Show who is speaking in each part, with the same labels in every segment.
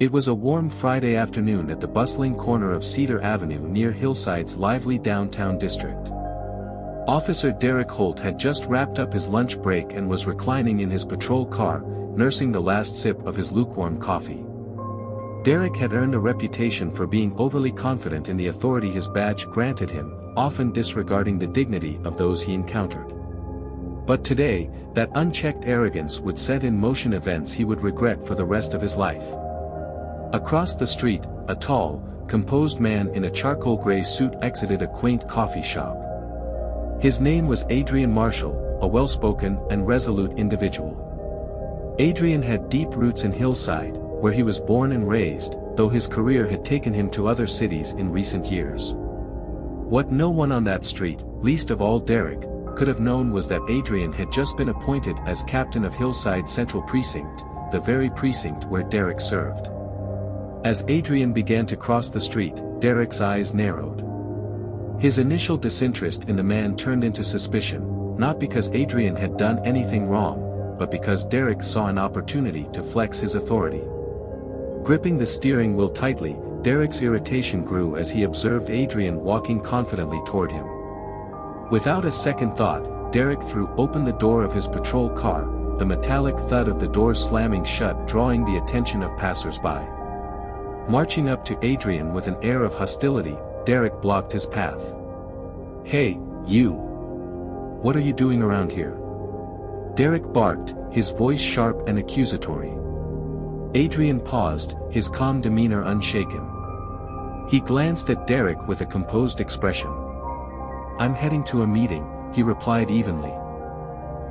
Speaker 1: It was a warm Friday afternoon at the bustling corner of Cedar Avenue near Hillside's lively downtown district. Officer Derek Holt had just wrapped up his lunch break and was reclining in his patrol car, nursing the last sip of his lukewarm coffee. Derek had earned a reputation for being overly confident in the authority his badge granted him, often disregarding the dignity of those he encountered. But today, that unchecked arrogance would set in motion events he would regret for the rest of his life. Across the street, a tall, composed man in a charcoal gray suit exited a quaint coffee shop. His name was Adrian Marshall, a well-spoken and resolute individual. Adrian had deep roots in Hillside, where he was born and raised, though his career had taken him to other cities in recent years. What no one on that street, least of all Derek, could have known was that Adrian had just been appointed as captain of Hillside Central Precinct, the very precinct where Derek served. As Adrian began to cross the street, Derek's eyes narrowed. His initial disinterest in the man turned into suspicion, not because Adrian had done anything wrong, but because Derek saw an opportunity to flex his authority. Gripping the steering wheel tightly, Derek's irritation grew as he observed Adrian walking confidently toward him. Without a second thought, Derek threw open the door of his patrol car, the metallic thud of the door slamming shut drawing the attention of passers-by. Marching up to Adrian with an air of hostility, Derek blocked his path. "Hey, you! What are you doing around here?" Derek barked, his voice sharp and accusatory. Adrian paused, his calm demeanor unshaken. He glanced at Derek with a composed expression. "I'm heading to a meeting," he replied evenly.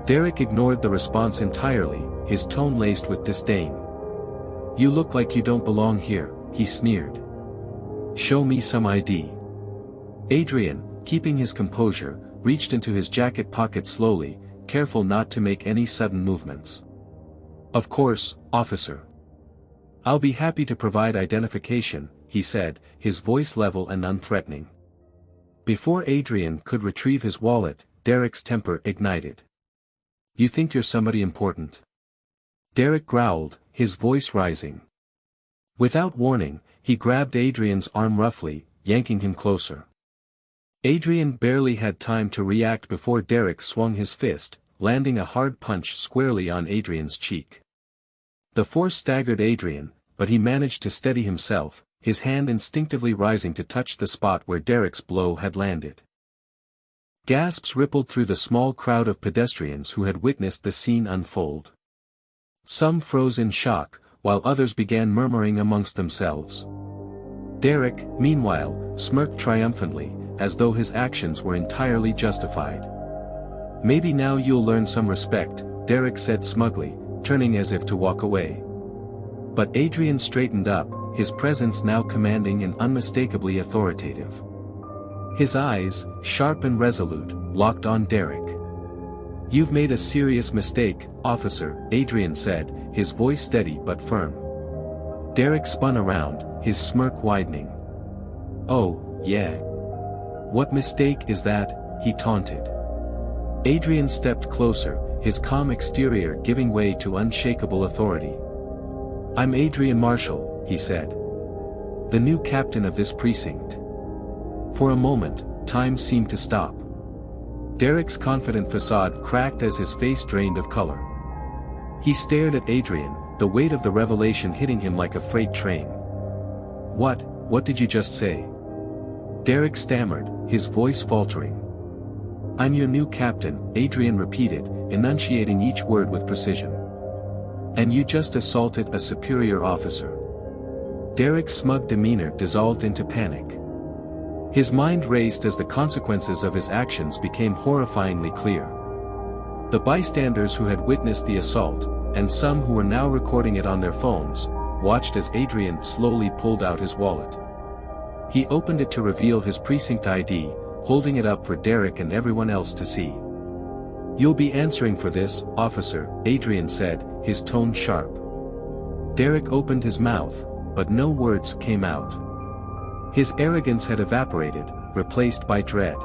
Speaker 1: Derek ignored the response entirely, his tone laced with disdain. "You look like you don't belong here," he sneered. "Show me some ID." Adrian, keeping his composure, reached into his jacket pocket slowly, careful not to make any sudden movements. "Of course, officer. I'll be happy to provide identification," he said, his voice level and unthreatening. Before Adrian could retrieve his wallet, Derek's temper ignited. "You think you're somebody important?" Derek growled, his voice rising. Without warning, he grabbed Adrian's arm roughly, yanking him closer. Adrian barely had time to react before Derek swung his fist, landing a hard punch squarely on Adrian's cheek. The force staggered Adrian, but he managed to steady himself, his hand instinctively rising to touch the spot where Derek's blow had landed. Gasps rippled through the small crowd of pedestrians who had witnessed the scene unfold. Some froze in shock, while others began murmuring amongst themselves. Derek, meanwhile, smirked triumphantly, as though his actions were entirely justified. "Maybe now you'll learn some respect," Derek said smugly, turning as if to walk away. But Adrian straightened up, his presence now commanding and unmistakably authoritative. His eyes, sharp and resolute, locked on Derek. "You've made a serious mistake, officer," Adrian said, his voice steady but firm. Derek spun around, his smirk widening. "Oh, yeah. What mistake is that?" he taunted. Adrian stepped closer, his calm exterior giving way to unshakable authority. "I'm Adrian Marshall," he said. "The new captain of this precinct." For a moment, time seemed to stop. Derek's confident facade cracked as his face drained of color. He stared at Adrian, the weight of the revelation hitting him like a freight train. What did you just say?" Derek stammered, his voice faltering. "I'm your new captain," Adrian repeated, enunciating each word with precision. "And you just assaulted a superior officer." Derek's smug demeanor dissolved into panic. His mind raced as the consequences of his actions became horrifyingly clear. The bystanders who had witnessed the assault, and some who were now recording it on their phones, watched as Adrian slowly pulled out his wallet. He opened it to reveal his precinct ID, holding it up for Derek and everyone else to see. "You'll be answering for this, officer," Adrian said, his tone sharp. Derek opened his mouth, but no words came out. His arrogance had evaporated, replaced by dread.